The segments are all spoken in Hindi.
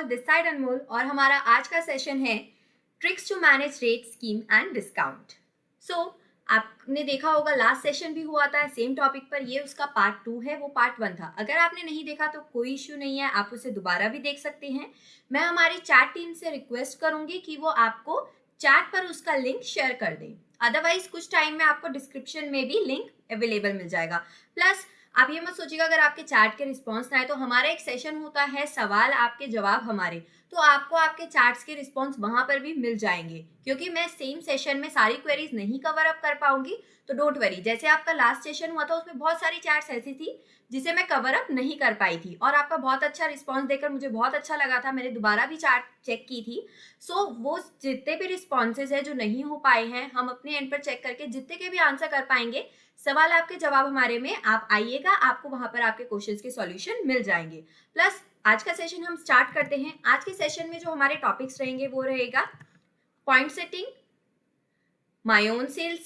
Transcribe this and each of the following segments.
दिस साइड अनमोल और हमारा आज का सेशन है tricks to manage rate scheme and discount. So आपने देखा होगा लास्ट सेशन भी हुआ था सेम टॉपिक पर, ये उसका पार्ट 2 है, वो पार्ट 1 था। अगर आपने नहीं देखा तो कोई इश्यू नहीं है, आप उसे दोबारा भी देख सकते हैं। मैं हमारी चैट टीम से रिक्वेस्ट करूंगी कि वो आपको चैट पर उसका लिंक शेयर कर दें, अदरवाइज कुछ टाइम में आपको डिस्क्रिप्शन में भी लिंक अवेलेबल मिल जाएगा। प्लस आप ये मत सोचिएगा अगर आपके चैट के रिस्पॉन्स ना आए, तो हमारा एक सेशन होता है सवाल आपके जवाब हमारे, तो आपको आपके चैट्स के रिस्पॉन्स वहां पर भी मिल जाएंगे, क्योंकि मैं सेम सेशन में सारी क्वेरीज नहीं कवर अप कर पाऊंगी। तो डोंट वरी, जैसे आपका लास्ट सेशन हुआ था उसमें बहुत सारी चैट्स ऐसी थी जिसे मैं कवर अप नहीं कर पाई थी, और आपका बहुत अच्छा रिस्पॉन्स देकर मुझे बहुत अच्छा लगा था। मैंने दोबारा भी चैट चेक की थी। सो वो जितने भी रिस्पॉन्सेज है जो नहीं हो पाए हैं, हम अपने एंड पर चेक करके जितने के भी आंसर कर पाएंगे, सवाल आपके जवाब हमारे में आप आइएगा, आपको वहां पर आपके क्वेश्चंस के सॉल्यूशन मिल जाएंगे। प्लस आज का सेशन हम स्टार्ट करते हैं। आज के सेशन में जो हमारे टॉपिक्स रहेंगे वो रहेगा point setting, my own sale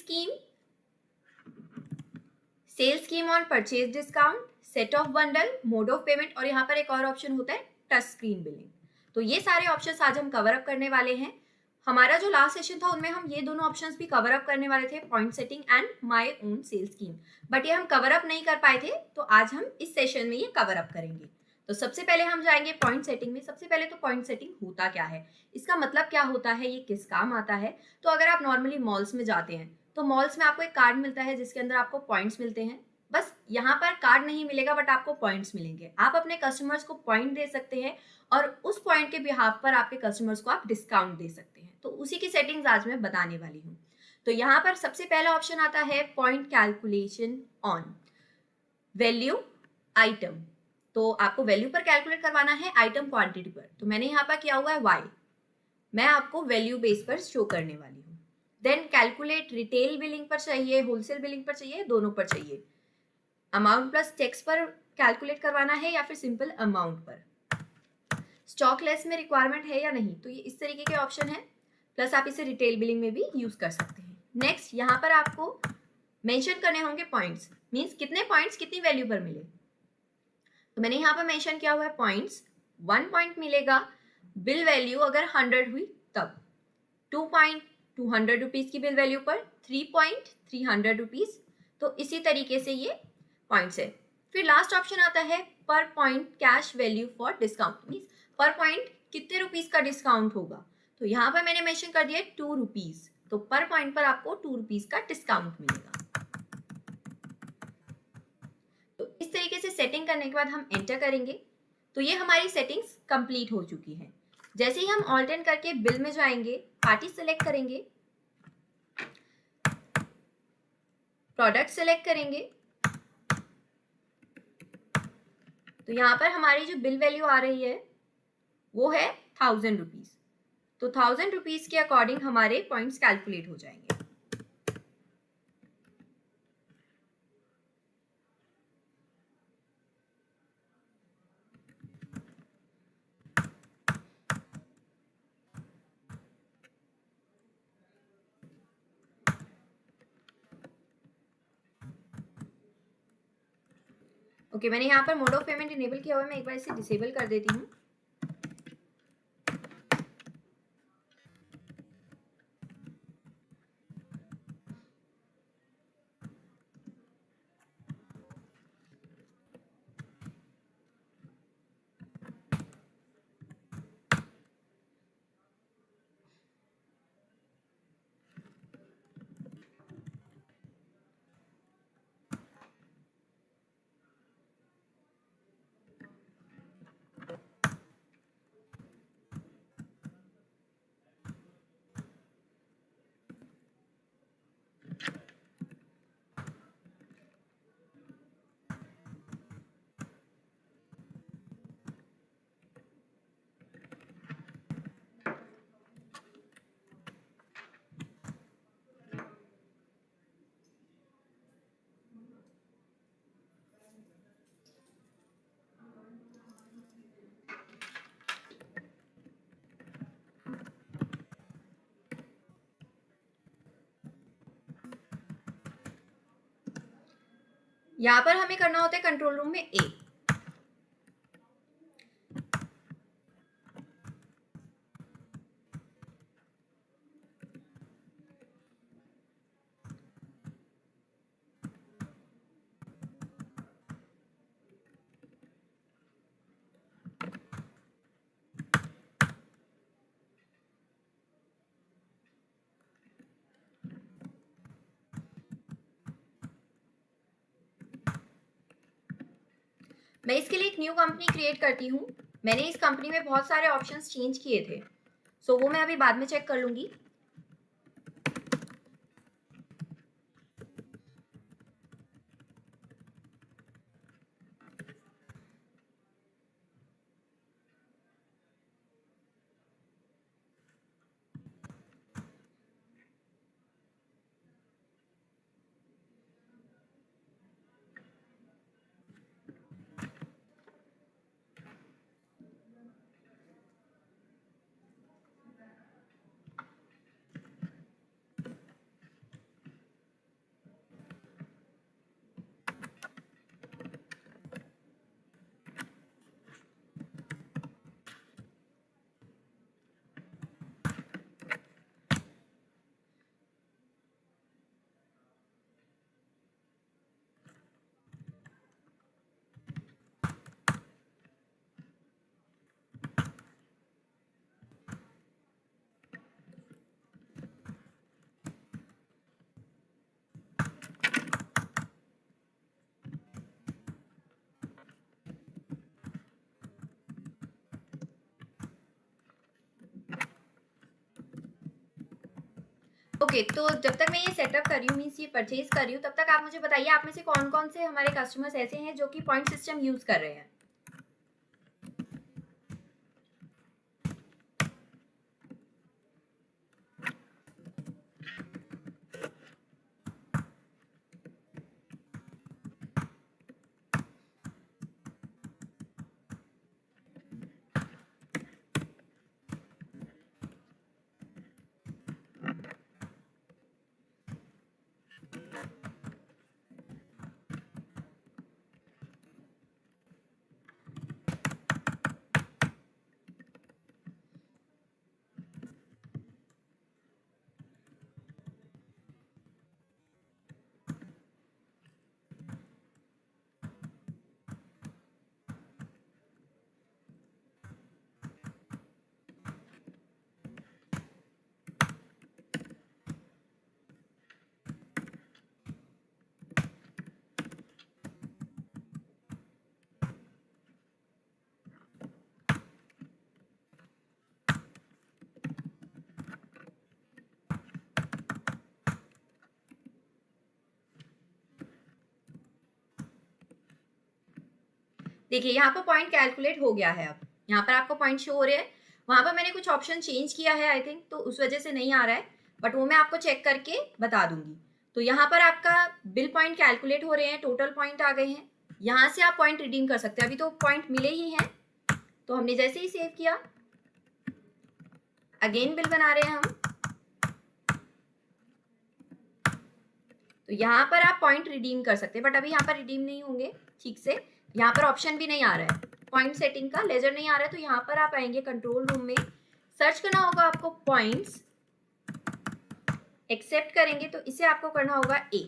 scheme on purchase discount, set off bundle, mode of payment, और यहाँ पर एक और ऑप्शन होता है टच स्क्रीन बिलिंग। तो ये सारे ऑप्शंस आज हम कवर अप करने वाले हैं। हमारा जो लास्ट सेशन था उनमें हम ये दोनों ऑप्शंस भी कवर अप करने वाले थे, point setting and my own sale scheme, but ये हम कवर अप नहीं कर पाए थे, तो आज हम इस सेशन में ये कवर अप करेंगे। तो सबसे पहले हम जाएंगे पॉइंट सेटिंग में। सबसे पहले तो पॉइंट सेटिंग होता क्या है, इसका मतलब क्या होता है, ये किस काम आता है। तो अगर आप नॉर्मली मॉल्स में जाते हैं तो मॉल्स में आपको एक कार्ड मिलता है जिसके अंदर आपको पॉइंट्स मिलते हैं। बस यहाँ पर कार्ड नहीं मिलेगा बट आपको पॉइंट्स मिलेंगे। आप अपने कस्टमर्स को पॉइंट दे सकते हैं और उस पॉइंट के बिहाफ पर आपके कस्टमर्स को आप डिस्काउंट दे सकते हैं। तो उसी की सेटिंग्स आज मैं बताने वाली हूँ। तो यहाँ पर सबसे पहला ऑप्शन आता है point calculation on value item. तो आपको वैल्यू पर कैलकुलेट करवाना है, आइटम क्वांटिटी पर। तो मैंने यहाँ पर किया हुआ है वाई, मैं आपको वैल्यू बेस पर शो करने वाली हूँ। देन कैलकुलेट रिटेल बिलिंग पर चाहिए, होलसेल बिलिंग पर चाहिए, दोनों पर चाहिए। अमाउंट प्लस टैक्स पर कैलकुलेट करवाना है या फिर सिंपल अमाउंट पर। स्टॉक लेस में रिक्वायरमेंट है या नहीं, तो ये इस तरीके के ऑप्शन है। प्लस आप इसे रिटेल बिलिंग में भी यूज कर सकते हैं। नेक्स्ट यहाँ पर आपको मेंशन करने होंगे पॉइंट्स, मींस कितने पॉइंट्स कितनी वैल्यू पर मिले। तो मैंने यहाँ पर मेंशन किया हुआ है पॉइंट्स। 1 पॉइंट मिलेगा बिल वैल्यू अगर 100 हुई तब, 2 पॉइंट 200 रुपीज की बिल वैल्यू पर, 3 पॉइंट 300 रुपीज। तो इसी तरीके से ये पॉइंट्स है। फिर लास्ट ऑप्शन आता है पर point cash value for discount, means पर पॉइंट कितने रुपीज का डिस्काउंट होगा। तो यहाँ पर मैंने मेंशन कर दिया 2 रुपीज, तो पर पॉइंट पर आपको 2 रुपीज का डिस्काउंट मिलेगा। तो इस तरीके से सेटिंग करने के बाद हम एंटर करेंगे तो ये हमारी सेटिंग्स कंप्लीट हो चुकी है। जैसे ही हम ऑल्ट इन करके बिल में जाएंगे, पार्टी सेलेक्ट करेंगे, प्रोडक्ट सेलेक्ट करेंगे, तो यहाँ पर हमारी जो बिल वैल्यू आ रही है वो है 1000 रुपीज। तो 1000 रुपीज के अकॉर्डिंग हमारे पॉइंट्स कैलकुलेट हो जाएंगे। ओके, मैंने यहाँ पर मोड ऑफ पेमेंट इनेबल किया हुआ है, मैं एक बार इसे डिसेबल कर देती हूँ। यहाँ पर हमें करना होता है कंट्रोल रूम में ए। मैं इसके लिए एक न्यू कंपनी क्रिएट करती हूँ। मैंने इस कंपनी में बहुत सारे ऑप्शंस चेंज किए थे, सो वो मैं अभी बाद में चेक कर लूंगी। ओके, तो जब तक मैं ये सेटअप कर रही हूँ, मीन्स ये परचेज कर रही हूँ, तब तक आप मुझे बताइए आप में से कौन कौन से हमारे कस्टमर्स ऐसे हैं जो कि पॉइंट सिस्टम यूज कर रहे हैं। देखिए यहाँ पर पॉइंट कैलकुलेट हो गया है। अब यहाँ पर आपको पॉइंट शो हो रहे हैं। वहां पर मैंने कुछ ऑप्शन चेंज किया है आई थिंक, तो उस वजह से नहीं आ रहा है, बट वो मैं आपको चेक करके बता दूंगी। तो यहाँ पर आपका बिल पॉइंट कैलकुलेट हो रहे हैं, टोटल पॉइंट आ गए हैं। यहाँ से आप पॉइंट रिडीम कर सकते हैं। अभी तो पॉइंट मिले ही हैं, तो हमने जैसे ही सेव किया अगेन बिल बना रहे हैं हम। तो यहाँ पर आप पॉइंट रिडीम कर सकते हैं, बट अभी यहाँ पर रिडीम नहीं होंगे ठीक से। यहाँ पर ऑप्शन भी नहीं आ रहा है पॉइंट सेटिंग का, लेजर नहीं आ रहा है। तो यहाँ पर आप आएंगे कंट्रोल रूम में, सर्च करना होगा आपको पॉइंट्स, एक्सेप्ट करेंगे तो इसे आपको करना होगा ए,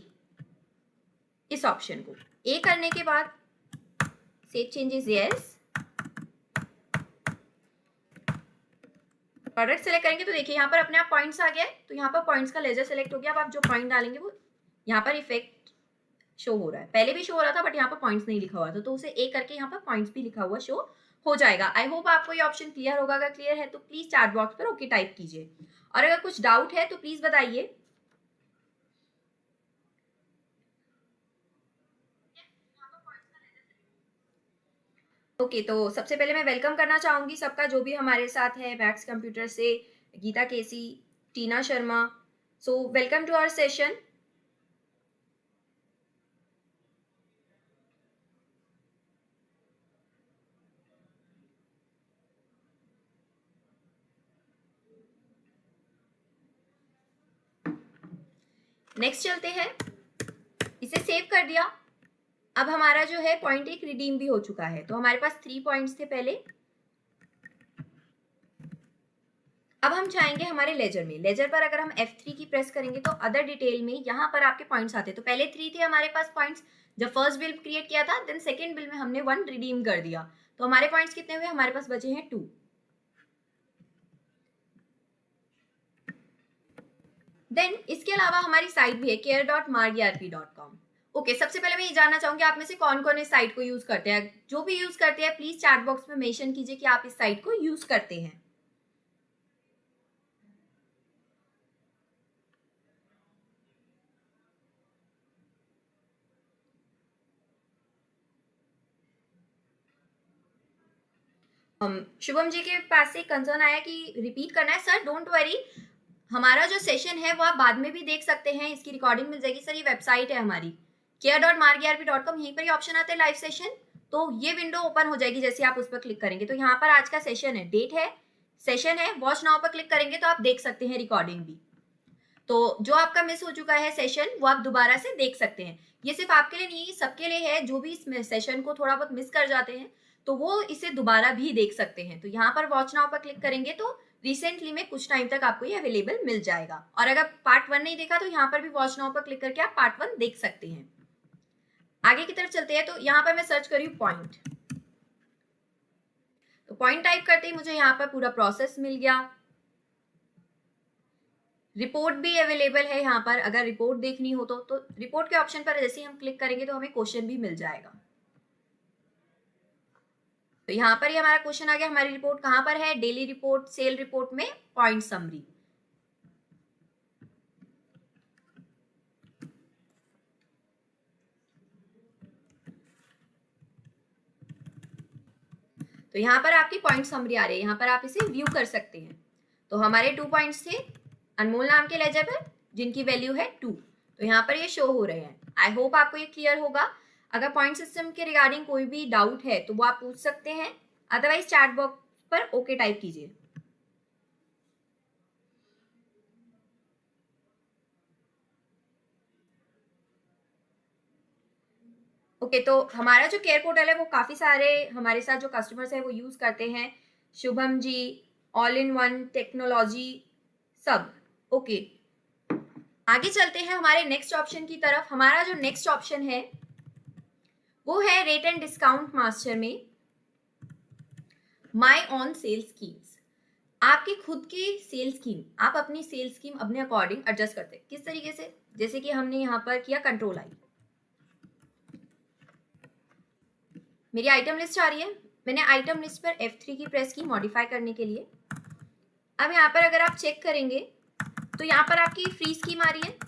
इस ऑप्शन को ए करने के बाद save changes yes, product select करेंगे तो देखिए यहाँ पर अपने आप पॉइंट्स आ गया। तो यहाँ पर पॉइंट्स का लेजर सेलेक्ट हो गया। अब आप जो पॉइंट डालेंगे वो यहाँ पर इफेक्ट शो हो रहा है। पहले भी शो हो रहा था बट यहाँ पर पॉइंट्स नहीं लिखा हुआ था, तो उसे ए करके यहाँ पर पॉइंट्स भी लिखा हुआ शो हो जाएगा। आई होप आपको ये ऑप्शन क्लियर होगा। अगर क्लियर है तो प्लीज चैट बॉक्स पर ओके टाइप कीजिए, और अगर कुछ डाउट है तो प्लीज बताइए। ओके, तो सबसे पहले मैं वेलकम करना चाहूंगी सबका जो भी हमारे साथ है मैक्स कंप्यूटर से, Geeta KC, Tina Sharma. So welcome to our session. Next चलते हैं, इसे सेव कर दिया। अब हमारा जो है पॉइंट एक रिडीम भी हो चुका है। तो हमारे पास 3 पॉइंट्स थे पहले। अब हम जाएंगे हमारे लेजर में। लेजर पर अगर हम F3 की प्रेस करेंगे तो अदर डिटेल में यहाँ पर आपके पॉइंट्स आते हैं। तो पहले 3 थे हमारे पास पॉइंट्स जब फर्स्ट बिल क्रिएट किया था, देन सेकेंड बिल में हमने 1 रिडीम कर दिया। तो हमारे पॉइंट्स कितने हुए? हमारे पास बचे हैं 2। देन इसके अलावा हमारी साइट भी है care.margyarp.com। ओके, सबसे पहले मैं ये जानना चाहूंगी आप में से कौन कौन इस साइट को यूज करते हैं। जो भी यूज करते हैं प्लीज चैट बॉक्स में मेंशन कीजिए कि आप इस साइट को यूज करते हैं। शुभम जी के पास से कंसर्न आया कि रिपीट करना है। सर डोंट वरी, हमारा जो सेशन है वो आप बाद में भी देख सकते हैं, इसकी रिकॉर्डिंग मिल जाएगी। सर ये वेबसाइट है हमारी care.margrp.com, यहीं पर ये ऑप्शन आता है लाइव सेशन, तो ये विंडो ओपन हो जाएगी जैसे आप उस पर क्लिक करेंगे। तो यहाँ पर आज का सेशन है, डेट है, सेशन है, वॉच नाउ पर क्लिक करेंगे तो आप देख सकते हैं रिकॉर्डिंग भी। तो जो आपका मिस हो चुका है सेशन वो आप दोबारा से देख सकते हैं। ये सिर्फ आपके लिए नहीं, सबके लिए है। जो भी इस सेशन को थोड़ा बहुत मिस कर जाते हैं तो वो इसे दोबारा भी देख सकते हैं। तो यहाँ पर वॉच नाउ पर क्लिक करेंगे तो रिसेंटली में कुछ टाइम तक आपको ये अवेलेबल मिल जाएगा। और अगर पार्ट 1 नहीं देखा तो यहाँ पर भी वॉच नाउ पर क्लिक करके आप पार्ट 1 देख सकते हैं। आगे की तरफ चलते हैं। तो यहाँ पर मैं सर्च करी पॉइंट, तो पॉइंट टाइप करते ही मुझे यहाँ पर पूरा प्रोसेस मिल गया। रिपोर्ट भी अवेलेबल है यहाँ पर, अगर रिपोर्ट देखनी हो तो रिपोर्ट के ऑप्शन पर जैसे ही हम क्लिक करेंगे तो हमें क्वेश्चन भी मिल जाएगा। तो यहाँ पर ही हमारा क्वेश्चन आ गया। हमारी रिपोर्ट कहाँ पर है? डेली रिपोर्ट, सेल रिपोर्ट में पॉइंट समरी। तो यहाँ पर आपकी पॉइंट समरी आ रही है, यहाँ पर आप इसे व्यू कर सकते हैं। तो हमारे 2 पॉइंट्स थे अनमोल नाम के लेजर पर जिनकी वैल्यू है 2, तो यहाँ पर ये शो हो रहे हैं। आई होप आपको ये क्लियर होगा। अगर पॉइंट सिस्टम के रिगार्डिंग कोई भी डाउट है तो वो आप पूछ सकते हैं, अदरवाइज चैट बॉक्स पर ओके टाइप कीजिए। ओके, तो हमारा जो केयर पोर्टल है वो काफी सारे हमारे साथ जो कस्टमर्स है वो यूज करते हैं। Shubham ji, all in one technology, सब। ओके, आगे चलते हैं हमारे नेक्स्ट ऑप्शन की तरफ। हमारा जो नेक्स्ट ऑप्शन है वो है रेट एंड डिस्काउंट मास्टर में माई ऑन सेल स्कीम्स। आपकी खुद की सेल स्कीम, आप अपनी सेल स्कीम अपने अकॉर्डिंग एडजस्ट करते हैं। किस तरीके से? जैसे कि हमने यहाँ पर किया कंट्रोल आई, मेरी आइटम लिस्ट आ रही है, मैंने आइटम लिस्ट पर F3 की प्रेस की मॉडिफाई करने के लिए। अब यहाँ पर अगर आप चेक करेंगे तो यहाँ पर आपकी फ्री स्कीम आ रही है,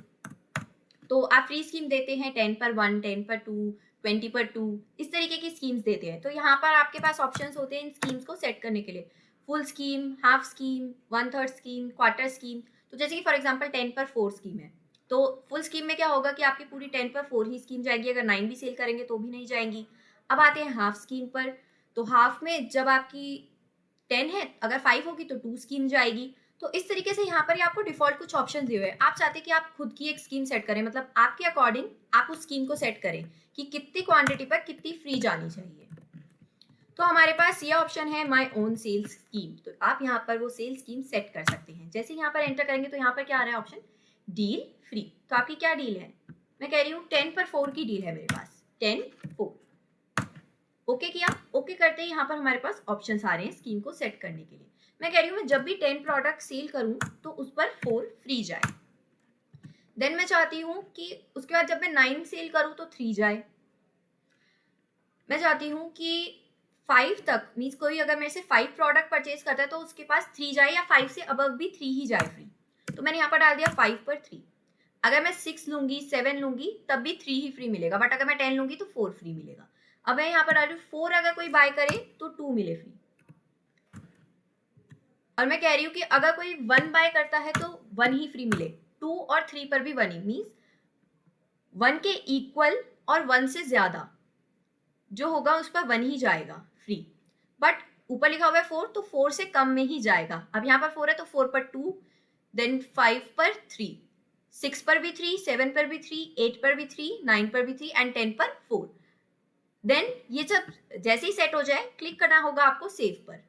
तो आप फ्री स्कीम देते हैं 10 पर 1, 10 पर 2, 20 पर 2, इस तरीके की स्कीम्स देते हैं। तो यहाँ पर आपके पास ऑप्शंस होते हैं इन स्कीम्स को सेट करने के लिए, full scheme, half scheme, 1/3 scheme, quarter scheme. तो जैसे कि फॉर एग्जांपल 10 पर 4 स्कीम है, तो फुल स्कीम में क्या होगा कि आपकी पूरी 10 पर 4 ही स्कीम जाएगी, अगर 9 भी सेल करेंगे तो भी नहीं जाएंगी। अब आते हैं हाफ स्कीम पर, तो हाफ में जब आपकी 10 है, अगर 5 होगी तो 2 स्कीम जाएगी। तो इस तरीके से यहाँ पर आपको डिफॉल्ट कुछ ऑप्शन दिए हुए हैं। आप चाहते हैं कि आप खुद की एक स्कीम सेट करें, मतलब आपके अकॉर्डिंग आप उस स्कीम को सेट करें कि कितनी क्वांटिटी पर कितनी फ्री जानी चाहिए। तो हमारे पास ये ऑप्शन है माय ओन सेल्स स्कीम, तो आप यहाँ पर वो सेल स्कीम सेट कर सकते हैं। जैसे यहाँ पर एंटर करेंगे तो यहाँ पर क्या आ रहा है ऑप्शन? Deal free. तो आपकी क्या डील है? मैं कह रही हूँ 10 पर 4 की डील है मेरे पास, 10 4। ओके किया, ओके करते ही यहाँ पर हमारे पास ऑप्शंस आ रहे हैं स्कीम को सेट करने के लिए। मैं कह रही हूँ मैं जब भी 10 प्रोडक्ट सेल करूँ तो उस पर 4 फ्री जाए। देन मैं चाहती हूँ कि उसके बाद जब मैं 9 सेल करूँ तो 3 जाए। मैं चाहती हूँ कि 5 तक, मीन्स कोई अगर मेरे से 5 प्रोडक्ट परचेज करता है तो उसके पास 3 जाए, या 5 से अबव भी 3 ही जाए फ्री। तो मैंने यहाँ पर डाल दिया 5 पर 3। अगर मैं 6 लूंगी, 7 लूंगी तब भी 3 ही फ्री मिलेगा, बट अगर मैं 10 लूंगी तो 4 फ्री मिलेगा। अब मैं यहाँ पर डाल रही हूँ 4 अगर कोई बाय करे तो 2 मिले फ्री। और मैं कह रही हूँ कि अगर कोई 1 बाय करता है तो 1 ही फ्री मिले, 2 और 3 पर भी 1 ही, मीन्स 1 के इक्वल और 1 से ज्यादा जो होगा उस पर 1 ही जाएगा फ्री। बट ऊपर लिखा हुआ है 4, तो 4 से कम में ही जाएगा। अब यहाँ पर 4 है तो 4 पर 2, देन 5 पर 3, 6 पर भी 3, 7 पर भी 3, 8 पर भी 3, 9 पर भी 3 एंड 10 पर 4। देन ये सब जैसे ही सेट हो जाए क्लिक करना होगा आपको सेव पर।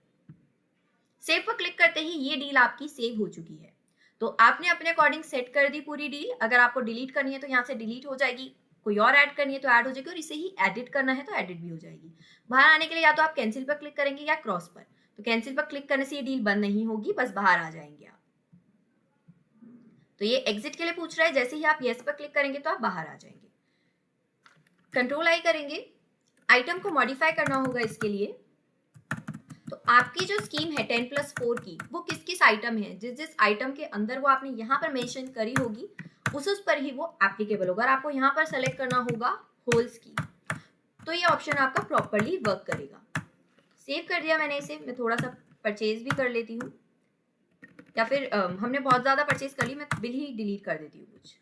सेव पर क्लिक करते ही ये डील आपकी सेव हो चुकी है। तो आपने अपने अकॉर्डिंग सेट कर दी पूरी डील। अगर आपको डिलीट करनी है तो यहाँ से डिलीट हो जाएगी, कोई और ऐड करनी है तो ऐड हो जाएगी, और इसे ही एडिट करना है तो एडिट भी हो जाएगी। बाहर आने के लिए या तो आप कैंसिल पर क्लिक करेंगे या क्रॉस पर। तो कैंसिल पर क्लिक करने से ये डील बंद नहीं होगी, बस बाहर आ जाएंगे आप। तो ये एग्जिट के लिए पूछ रहा है, जैसे ही आप येस पर क्लिक करेंगे तो आप बाहर आ जाएंगे। कंट्रोल आई करेंगे, आइटम को मॉडिफाई करना होगा इसके लिए। तो आपकी जो स्कीम है 10+4 की, वो किस किस आइटम है, जिस जिस आइटम के अंदर वो आपने यहाँ पर मेंशन करी होगी उस पर ही वो एप्लीकेबल होगा। और आपको यहाँ पर सेलेक्ट करना होगा होल स्कीम, तो ये ऑप्शन आपका प्रॉपरली वर्क करेगा। सेव कर दिया मैंने इसे, मैं थोड़ा सा परचेज भी कर लेती हूँ, या फिर हमने बहुत ज्यादा परचेज कर ली, मैं बिल ही डिलीट कर देती हूँ कुछ।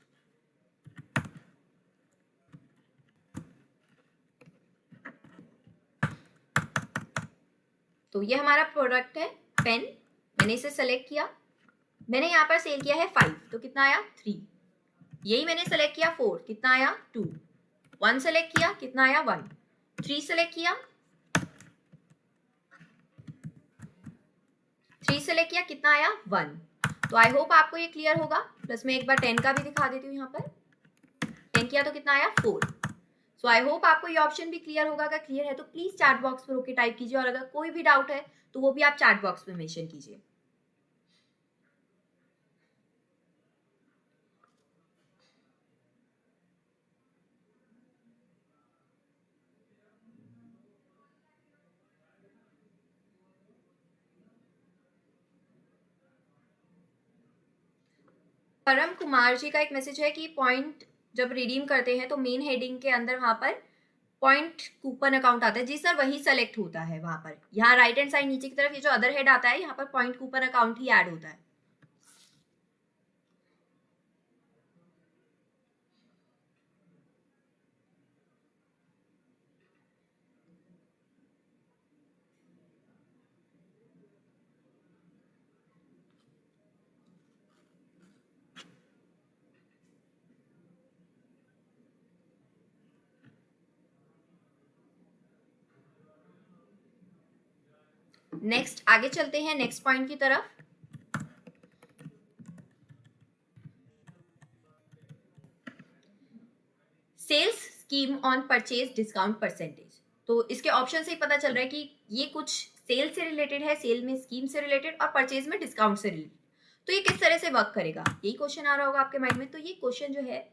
तो ये हमारा प्रोडक्ट है पेन, मैंने इसे सेलेक्ट किया, मैंने यहाँ पर सेल किया है 5, तो कितना आया 3। यही मैंने सेलेक्ट किया 4, कितना आया 2। 1 सेलेक्ट किया, कितना आया 1। 3 सेलेक्ट किया, 3 सेलेक्ट किया, कितना आया 1। तो आई होप आपको ये क्लियर होगा। प्लस मैं एक बार 10 का भी दिखा देती हूँ, यहाँ पर 10 किया तो कितना आया 4। सो आई होप आपको ये ऑप्शन भी क्लियर होगा। अगर क्लियर है तो प्लीज चैट बॉक्स पर ओके टाइप कीजिए, और अगर कोई भी डाउट है तो वो भी आप चैट बॉक्स में मेंशन कीजिए। परम कुमार जी का एक मैसेज है कि पॉइंट जब रिडीम करते हैं तो मेन हेडिंग के अंदर वहां पर पॉइंट कूपन अकाउंट आता है। जी सर, वही सेलेक्ट होता है वहां पर। यहाँ राइट हैंड साइड नीचे की तरफ ये जो अदर हेड आता है, यहाँ पर पॉइंट कूपन अकाउंट ही ऐड होता है। नेक्स्ट आगे चलते हैं नेक्स्ट पॉइंट की तरफ। Sales scheme on purchase discount percentage. तो इसके ऑप्शन से ही पता चल रहा है कि ये कुछ सेल से रिलेटेड है, सेल में स्कीम से रिलेटेड, और परचेज में डिस्काउंट से रिलेटेड। तो ये किस तरह से वर्क करेगा, यही क्वेश्चन आ रहा होगा आपके माइंड में। तो ये क्वेश्चन जो है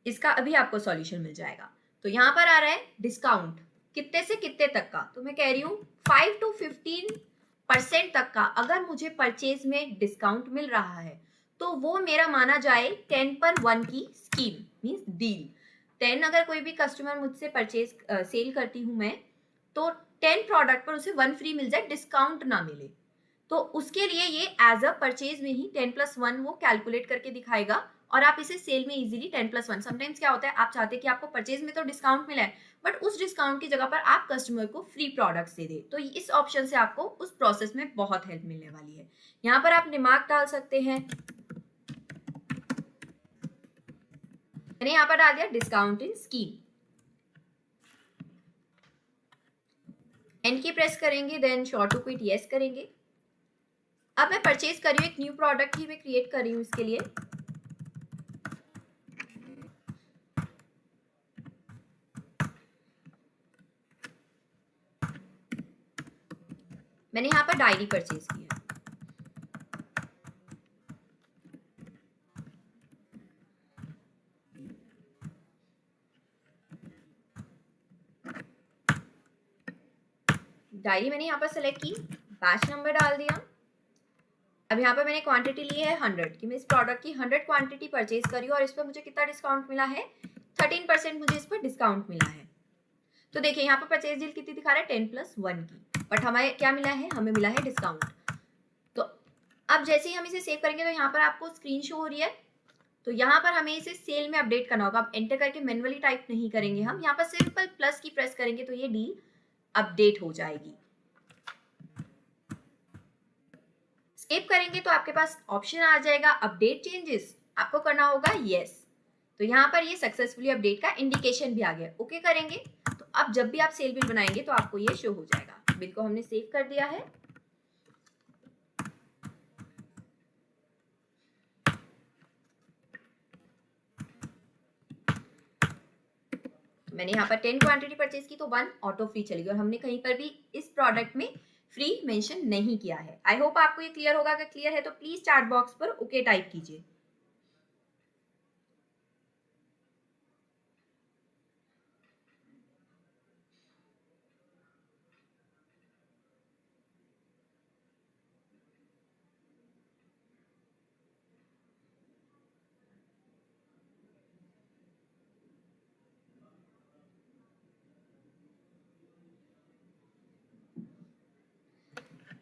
इसका अभी आपको सॉल्यूशन मिल जाएगा। तो यहाँ पर आ रहा है डिस्काउंट कितने से कितने तक का, तो मैं कह रही हूँ 5 to 15% तक का अगर मुझे परचेज में डिस्काउंट मिल रहा है तो वो मेरा माना जाए 10/1 की स्कीम, मीन्स डील। 10 अगर कोई भी कस्टमर मुझसे परचेज सेल करती हूँ मैं, तो 10 प्रोडक्ट पर उसे 1 फ्री मिल जाए, डिस्काउंट ना मिले, तो उसके लिए ये एज अ परचेज में ही 10+1 वो कैलकुलेट करके दिखाएगा। और आप इसे सेल में इजीली 10+1, समटाइम्स क्या होता है आप चाहते हैं कि आपको परचेज में तो डिस्काउंट मिला है, बट उस डिस्काउंट की जगह पर आप कस्टमर को फ्री प्रोडक्ट्स दे दे, तो इस ऑप्शन से आपको उस प्रोसेस में बहुत हेल्प मिलने वाली है। यहाँ पर आप रिमार्क डाल सकते हैं, मैंने यहाँ पर डाल दिया discount in scheme, end key press करेंगे, then show to quit yes करेंगे। अब मैं परचेज कर रही हूँ, एक न्यू प्रोडक्ट ही मैं क्रिएट कर रही हूँ इसके लिए। मैंने यहाँ पर डायरी परचेज की है। डायरी मैंने यहाँ पर सेलेक्ट की, बैच नंबर डाल दिया। अब यहाँ पर मैंने क्वांटिटी ली है 100 कि मैं इस प्रोडक्ट की 100 क्वांटिटी परचेज करी और इस पर मुझे कितना डिस्काउंट मिला है, 13% मुझे इस पर डिस्काउंट मिला है। तो देखिए यहाँ पर परचेज डील कितनी दिखा रहा है, 10+1 की, बट हमें क्या मिला है, हमें मिला है डिस्काउंट। तो अब जैसे ही हम इसे सेव करेंगे तो यहाँ पर आपको स्क्रीन शो हो रही है, तो यहाँ पर हमें इसे सेल में अपडेट करना होगा। अब एंटर करके मैन्युअली टाइप नहीं करेंगे हम, यहाँ पर सिंपल प्लस की प्रेस करेंगे तो ये डील अपडेट हो जाएगी। स्किप करेंगे तो आपके पास ऑप्शन आ जाएगा अपडेट चेंजेस, आपको करना होगा यस। तो यहाँ पर ये सक्सेसफुली अपडेट का इंडिकेशन भी आ गया, ओके करेंगे तो अब जब भी आप सेल बिल बनाएंगे तो आपको ये शो हो जाएगा। बिल को हमने सेव कर दिया है। मैंने यहाँ पर 10 क्वांटिटी परचेज की तो 1 ऑटो फ्री चलेगी, और हमने कहीं पर भी इस प्रोडक्ट में फ्री मेंशन नहीं किया है। आई होप आपको ये क्लियर होगा। अगर क्लियर है तो प्लीज चैट बॉक्स पर ओके टाइप कीजिए।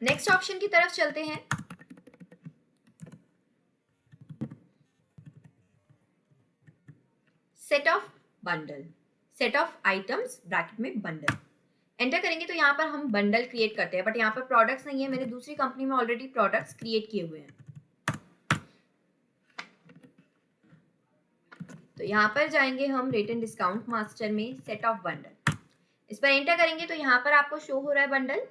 नेक्स्ट ऑप्शन की तरफ चलते हैं। Set off bundle, set of items bracket में बंडल एंटर करेंगे तो यहाँ पर हम बंडल क्रिएट करते हैं, बट यहाँ पर प्रोडक्ट्स नहीं है, मैंने दूसरी कंपनी में ऑलरेडी प्रोडक्ट्स क्रिएट किए हुए हैं। तो यहाँ पर जाएंगे हम रेट एंड डिस्काउंट मास्टर में, सेट ऑफ बंडल, इस पर एंटर करेंगे तो यहाँ पर आपको शो हो रहा है बंडल।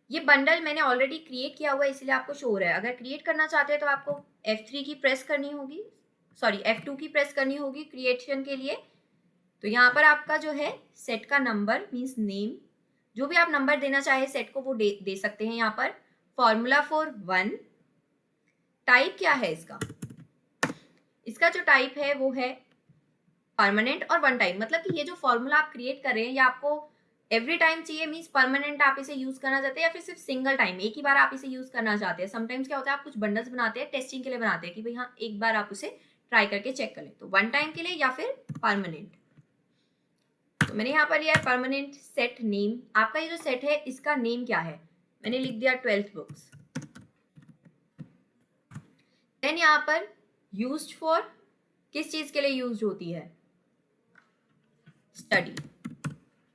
ये बंडल मैंने ऑलरेडी क्रिएट किया हुआ है इसलिए आपको शो हो रहा है। अगर क्रिएट करना चाहते हैं तो आपको F3 की प्रेस करनी होगी, सॉरी F2 की प्रेस करनी होगी क्रिएशन के लिए। तो यहाँ पर आपका जो है सेट का नंबर मीन्स नेम, जो भी आप नंबर देना चाहे सेट को वो दे सकते हैं। यहाँ पर फॉर्मूला फॉर 1, टाइप क्या है इसका, इसका जो टाइप है वो है परमानेंट और वन टाइम, मतलब कि ये जो फॉर्मूला आप क्रिएट कर रहे हैं ये आपको एवरी टाइम चाहिए, मीन्स परमानेंट आप इसे यूज करना चाहते हैं या फिर सिर्फ सिंगल टाइम एक ही बार आप इसे यूज करना चाहते हैं। समटाइम्स क्या होता है आप कुछ बंडल्स बनाते हैं टेस्टिंग के लिए बनाते हैं कि भाई हाँ एक बार आप उसे ट्राई करके चेक कर लें, तो वन टाइम के लिए या फिर परमानेंट। तो मैंने यहाँ पर लिया है परमानेंट सेट नेम। आपका ये जो सेट है इसका नेम क्या है, मैंने लिख दिया 12th बुक्स। देन यहाँ पर यूज्ड फॉर, किस चीज के लिए यूज होती है, स्टडी।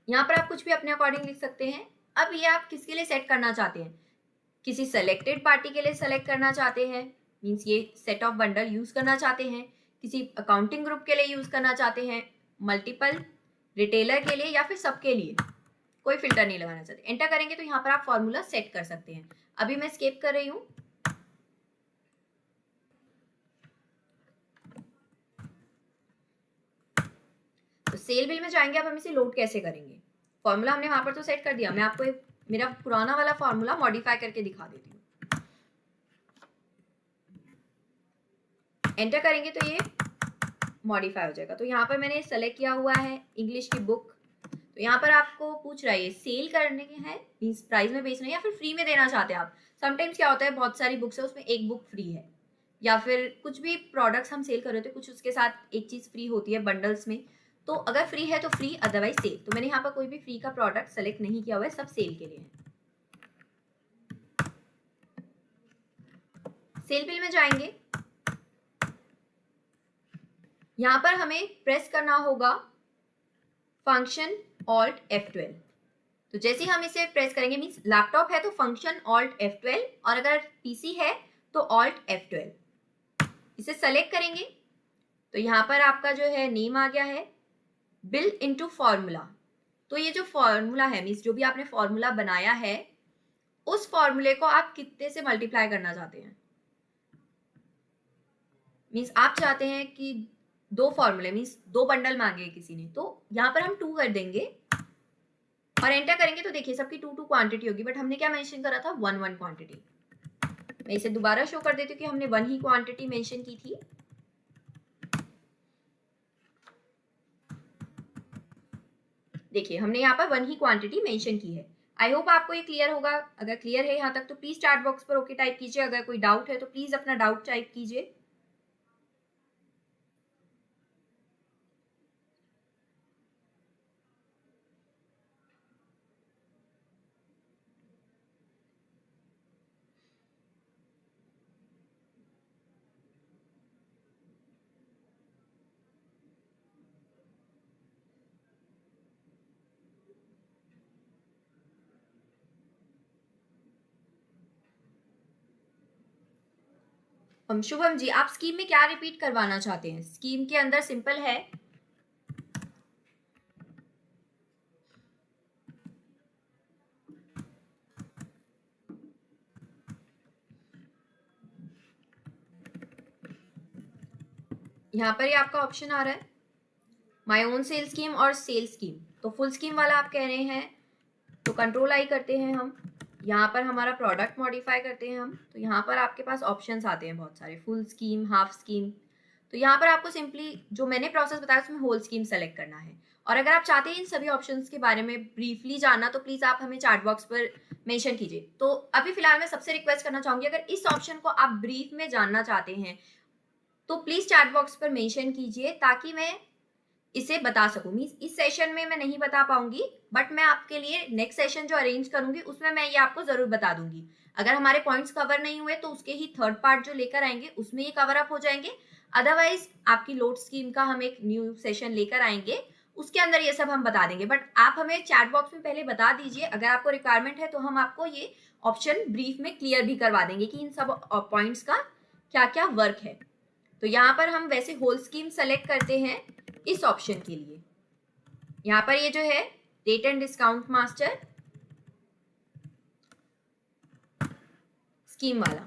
यहाँ पर आप कुछ भी अपने अकॉर्डिंग लिख सकते हैं। अब ये आप किसके लिए सेट करना चाहते हैं, किसी सेलेक्टेड पार्टी के लिए सेलेक्ट करना चाहते हैं, मीन्स ये सेट ऑफ बंडल यूज करना चाहते हैं, किसी अकाउंटिंग ग्रुप के लिए यूज करना चाहते हैं, मल्टीपल रिटेलर के लिए या फिर सबके लिए, कोई फिल्टर नहीं लगाना चाहते। एंटर करेंगे तो यहाँ पर आप फॉर्मूला सेट कर सकते हैं। अभी मैं स्केप कर रही हूँ। तो सेल बिल में जाएंगे, अब हम इसे लोड कैसे करेंगे। फॉर्मूला हमने वहां पर तो सेट कर दिया, मैं आपको एक मेरा पुराना वाला फॉर्मूला मॉडिफाई करके दिखा देती हूँ। एंटर करेंगे तो ये मॉडिफाई हो जाएगा। तो यहाँ पर मैंने सेलेक्ट किया हुआ है इंग्लिश की बुक। तो यहाँ पर आपको पूछ रहा है सेल करने के हैं, मीन्स प्राइस में बेचना है या फिर फ्री में देना चाहते हैं आप। समटाइम्स क्या होता है बहुत सारी बुक्स है उसमें एक बुक फ्री है, या फिर कुछ भी प्रोडक्ट्स हम सेल कर रहे होते हैं कुछ उसके साथ एक चीज फ्री होती है बंडल्स में। तो अगर फ्री है तो फ्री, अदरवाइज सेल। तो मैंने यहाँ पर कोई भी फ्री का प्रोडक्ट सेलेक्ट नहीं किया हुआ है, सब सेल के लिए है। सेल बिल में जाएंगे, यहाँ पर हमें प्रेस करना होगा फंक्शन ऑल्ट F12। तो जैसे हम इसे प्रेस करेंगे, मीन्स लैपटॉप है तो फंक्शन ऑल्ट F12 और अगर पीसी है तो ऑल्ट F12। इसे सेलेक्ट करेंगे तो यहाँ पर आपका जो है नेम आ गया है, बिल इनटू फॉर्मूला। तो ये जो फॉर्मूला है मीन्स जो भी आपने फॉर्मूला बनाया है उस फॉर्मूले को आप कितने से मल्टीप्लाई करना चाहते हैं। मीन्स आप चाहते हैं कि दो फॉर्मूले मीन्स दो बंडल मांगे किसी ने, तो यहाँ पर हम 2 कर देंगे और एंटर करेंगे तो देखिए सबकी 2 क्वांटिटी होगी, बट हमने क्या मेंशन करा था 1 क्वांटिटी। मैं इसे दोबारा शो कर देती हूँ कि हमने 1 ही क्वांटिटी मेंशन की थी। देखिए हमने यहाँ पर 1 ही क्वांटिटी मेंशन की है। आई होप आपको ये क्लियर होगा। अगर क्लियर है यहाँ तक तो प्लीज चैट बॉक्स पर ओके टाइप कीजिए। अगर कोई डाउट है तो प्लीज अपना डाउट टाइप कीजिए। शुभम जी आप स्कीम में क्या रिपीट करवाना चाहते हैं। स्कीम के अंदर सिंपल है, यहाँ पर ही आपका ऑप्शन आ रहा है माय ओन सेल स्कीम और सेल स्कीम। तो फुल स्कीम वाला आप कह रहे हैं तो कंट्रोल आई करते हैं हम, यहाँ पर हमारा प्रोडक्ट मॉडिफाई करते हैं हम। तो यहाँ पर आपके पास ऑप्शंस आते हैं बहुत सारे, फुल स्कीम, हाफ स्कीम। तो यहाँ पर आपको सिंपली जो मैंने प्रोसेस बताया उसमें होल स्कीम सेलेक्ट करना है। और अगर आप चाहते हैं इन सभी ऑप्शंस के बारे में ब्रीफली जानना तो प्लीज आप हमें चैट बॉक्स पर मेंशन कीजिए। तो अभी फिलहाल मैं सबसे रिक्वेस्ट करना चाहूंगी अगर इस ऑप्शन को आप ब्रीफ में जानना चाहते हैं तो प्लीज चैट बॉक्स पर मेंशन कीजिए ताकि मैं इसे बता सकूं। मीन्स इस सेशन में मैं नहीं बता पाऊंगी, बट मैं आपके लिए नेक्स्ट सेशन जो अरेंज करूंगी उसमें मैं ये आपको जरूर बता दूंगी। अगर हमारे पॉइंट्स कवर नहीं हुए तो उसके ही थर्ड पार्ट जो लेकर आएंगे उसमें ये कवर अप हो जाएंगे। अदरवाइज आपकी लोड स्कीम का हम एक न्यू सेशन लेकर आएंगे, उसके अंदर ये सब हम बता देंगे। बट आप हमें चैट बॉक्स में पहले बता दीजिए, अगर आपको रिक्वायरमेंट है तो हम आपको ये ऑप्शन ब्रीफ में क्लियर भी करवा देंगे कि इन सब पॉइंट्स का क्या क्या वर्क है। तो यहाँ पर हम वैसे होल स्कीम सेलेक्ट करते हैं इस ऑप्शन के लिए। यहाँ पर ये जो है rate and discount master scheme वाला,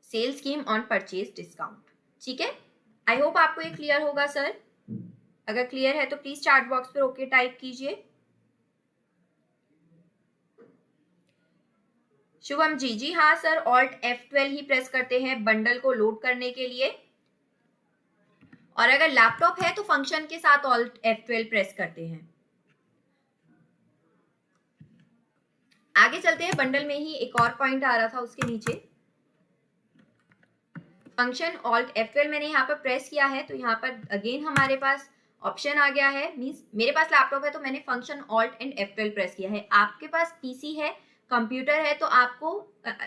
sale scheme on purchase discount, ठीक है। आई होप आपको ये क्लियर होगा सर। अगर क्लियर है तो प्लीज चैट बॉक्स पर ओके टाइप कीजिए। शुभम जी, जी हाँ सर, ऑल्ट F12 ही प्रेस करते हैं बंडल को लोड करने के लिए, और अगर लैपटॉप है तो फंक्शन के साथ ऑल्ट F12 प्रेस करते हैं। आगे चलते हैं, बंडल में ही एक और पॉइंट आ रहा था उसके नीचे, फंक्शन ऑल्ट F12 मैंने यहाँ पर प्रेस किया है तो यहाँ पर अगेन हमारे पास ऑप्शन आ गया है। मींस मेरे पास लैपटॉप है तो मैंने function alt and F12 press किया है, आपके पास पीसी है, कंप्यूटर है, तो आपको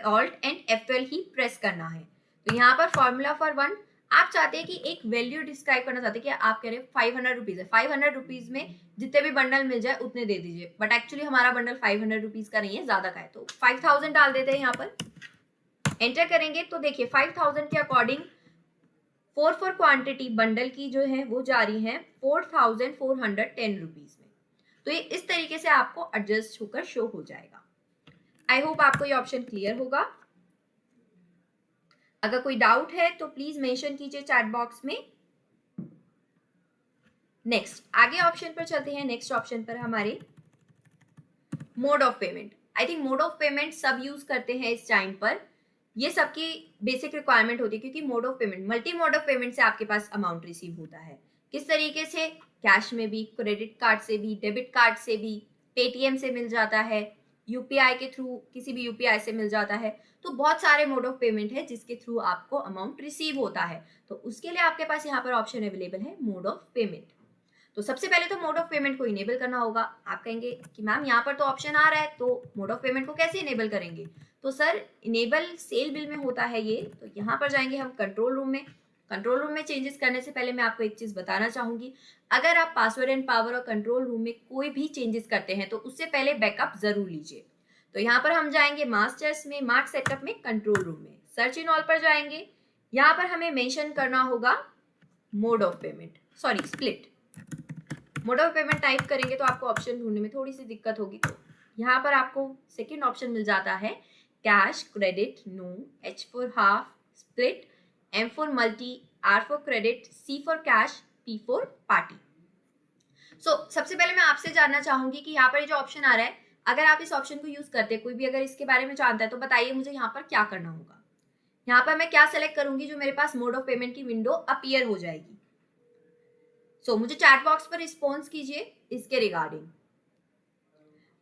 alt and F12 he press करना है। तो यहाँ पर फॉर्मूला फॉर वन, आप चाहते हैं कि एक वैल्यू डिस्क्राइब करना चाहते हैं कि आप कह रहे हैं 500 रुपीज है, 500 रुपीज में जितने भी बंडल मिल जाए उतने दे दीजिए, बट एक्चुअली हमारा बंडल 500 रुपीज का नहीं है, ज्यादा का है, तो 5000 डाल देते हैं। यहाँ पर एंटर करेंगे तो देखिए 5000 के अकॉर्डिंग 4 क्वांटिटी बंडल की जो है वो जा रही है 4410 रुपीज में। तो ये इस तरीके से आपको एडजस्ट होकर शो हो जाएगा। आई होप आपको ये ऑप्शन क्लियर होगा। अगर कोई डाउट है तो प्लीज मेंशन कीजिए चैट बॉक्स में। नेक्स्ट आगे ऑप्शन पर चलते हैं। नेक्स्ट ऑप्शन पर हमारे mode of payment. I think mode of payment सब यूज करते हैं इस टाइम पर, ये सबकी बेसिक रिक्वायरमेंट होती है, क्योंकि mode of payment, multi mode of payment से आपके पास अमाउंट रिसीव होता है। किस तरीके से? कैश में भी, क्रेडिट कार्ड से भी, डेबिट कार्ड से भी, पेटीएम से मिल जाता है, यूपीआई के थ्रू, किसी भी यूपीआई से मिल जाता है। तो बहुत सारे मोड ऑफ पेमेंट है जिसके थ्रू आपको अमाउंट रिसीव होता है। तो उसके लिए आपके पास यहाँ पर ऑप्शन अवेलेबल है मोड ऑफ पेमेंट। तो सबसे पहले तो मोड ऑफ पेमेंट को इनेबल करना होगा। आप कहेंगे कि मैम यहाँ पर तो ऑप्शन आ रहा है, तो मोड ऑफ पेमेंट को कैसे इनेबल करेंगे? तो सर इनेबल सेल बिल में होता है ये। तो यहाँ पर जाएंगे हम कंट्रोल रूम में। कंट्रोल रूम में चेंजेस करने से पहले मैं आपको एक चीज बताना चाहूंगी, अगर आप पासवर्ड एंड पावर और कंट्रोल रूम में कोई भी चेंजेस करते हैं तो उससे पहले बैकअप जरूर लीजिए। तो यहाँ पर हम जाएंगे मास्टर्स में, मार्क सेटअप में, कंट्रोल रूम में, सर्च इन ऑल पर जाएंगे। यहाँ पर हमें मेंशन करना होगा mode of payment, sorry split. Mode of payment type करेंगे तो आपको ऑप्शन ढूंढने में थोड़ी सी दिक्कत होगी। तो यहाँ पर आपको सेकेंड ऑप्शन मिल जाता है cash, credit, no, H for half, split, M for multi, R for credit, C for cash, P for party. So सबसे पहले मैं आपसे जानना चाहूंगी कि यहाँ पर जो ऑप्शन आ रहा है, अगर आप इस ऑप्शन को यूज करते हैं, कोई भी अगर इसके बारे में जानता है तो बताइए मुझे यहाँ पर क्या करना होगा। यहाँ पर मैं क्या सेलेक्ट करूंगी जो मेरे पास मोड ऑफ पेमेंट की विंडो अपीयर हो जाएगी। सो मुझे चैट बॉक्स पर रिस्पॉन्स कीजिए इसके रिगार्डिंग।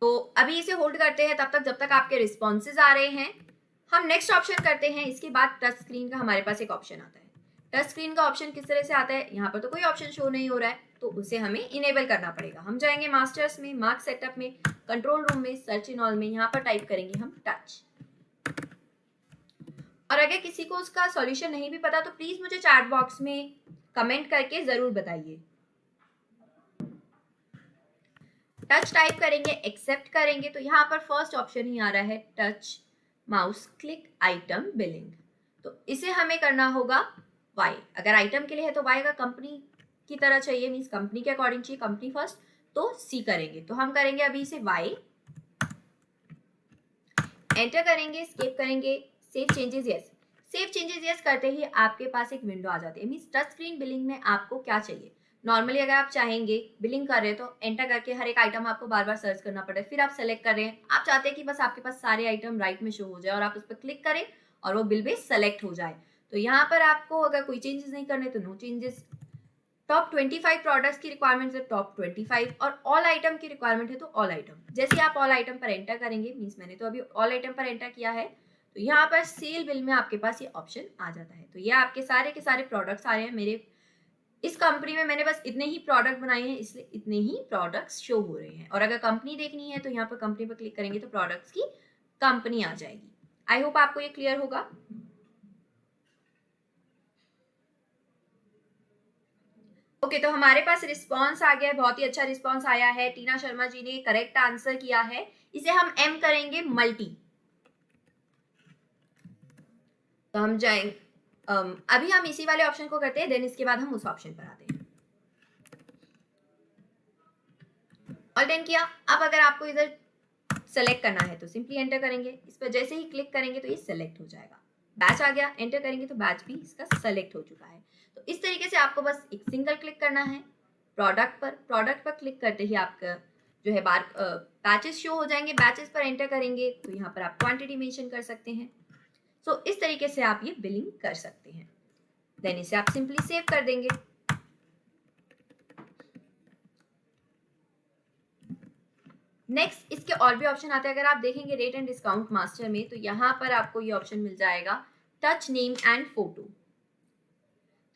तो अभी इसे होल्ड करते हैं तब तक जब तक आपके रिस्पॉन्सेज आ रहे हैं। हम नेक्स्ट ऑप्शन करते हैं। इसके बाद टच स्क्रीन का हमारे पास एक ऑप्शन आता है। टच स्क्रीन का ऑप्शन किस तरह से आता है? यहाँ पर तो कोई ऑप्शन शो नहीं हो रहा है, तो उसे हमें इनेबल करना पड़ेगा। हम जाएंगे मास्टर्स में, मार्क सेटअप में, कंट्रोल रूम में, सर्च इन ऑल में, यहाँ पर टाइप करेंगे हम टच। और अगर किसी को उसका सॉल्यूशन नहीं भी पता तो प्लीज मुझे चैट बॉक्स में कमेंट करके जरूर बताइए। टच टाइप करेंगे, एक्सेप्ट करेंगे, तो यहाँ पर फर्स्ट ऑप्शन ही आ रहा है touch mouse click item billing. तो इसे हमें करना होगा वाई। अगर आइटम के लिए है तो वाई, अगर कंपनी की तरह चाहिए, मीन्स कंपनी के अकॉर्डिंग चाहिए, कंपनी फर्स्ट, तो सी करेंगे। तो हम करेंगे अभी इसे वाई, एंटर करेंगे, स्केप करेंगे, save changes yes. Save changes yes करते ही आपके पास एक विंडो आ जाती है। मीन्स टच स्क्रीन बिलिंग में आपको क्या चाहिए। नॉर्मली अगर आप चाहेंगे बिलिंग कर रहे हैं तो एंटर करके हर एक आइटम आपको बार बार सर्च करना पड़े, फिर आप सेलेक्ट कर रहे हैं। आप चाहते हैं कि बस आपके पास सारे आइटम राइट में शो हो जाए और आप उस पर क्लिक करें और वो बिल भी सेलेक्ट हो जाए। तो यहाँ पर आपको अगर कोई चेंजेस नहीं करने तो नो चेंजेस। टॉप 25 प्रोडक्ट्स की रिक्वायरमेंट है टॉप 25, और ऑल आइटम की रिक्वायरमेंट है तो ऑल आइटम। जैसे आप ऑल आइटम पर एंटर करेंगे, मीन्स मैंने तो अभी ऑल आइटम पर एंटर किया है, तो यहाँ पर सेल बिल में आपके पास ये ऑप्शन आ जाता है। तो ये आपके सारे के सारे प्रोडक्ट्स आ रहे हैं मेरे इस कंपनी में मैंने बस इतने ही प्रोडक्ट बनाए हैं, इसलिए इतने ही प्रोडक्ट्स शो हो रहे हैं। और अगर कंपनी देखनी है तो यहाँ पर कंपनी पर क्लिक करेंगे तो प्रोडक्ट्स की कंपनी आ जाएगी। आई होप आपको ये क्लियर होगा। ओके, तो हमारे पास रिस्पॉन्स आ गया है, बहुत ही अच्छा रिस्पॉन्स आया है। टीना शर्मा जी ने करेक्ट आंसर किया है। इसे हम एम करेंगे मल्टी। तो हम जाएंगे, अभी हम इसी वाले ऑप्शन को करते हैं, देन इसके बाद हम उस ऑप्शन पर आते हैं। ऑल डन किया। अब अगर आपको इधर सेलेक्ट करना है तो सिंपली एंटर करेंगे, इस पर जैसे ही क्लिक करेंगे तो ये सेलेक्ट हो जाएगा। बैच आ गया, एंटर करेंगे तो बैच भी इसका सेलेक्ट हो चुका है। तो इस तरीके से आपको बस एक सिंगल क्लिक करना है प्रोडक्ट पर क्लिक करते ही आपका जो है बार बैचेस शो हो जाएंगे। बैचेस पर एंटर करेंगे तो यहाँ पर आप क्वांटिटी मेंशन कर सकते हैं। सो इस तरीके से आप ये बिलिंग कर सकते हैं। देन इसे आप सिंपली सेव कर देंगे। नेक्स्ट इसके और भी ऑप्शन आते हैं। अगर आप देखेंगे रेट एंड डिस्काउंट मास्टर में तो यहाँ पर आपको ये ऑप्शन मिल जाएगा टच नेम एंड फोटो।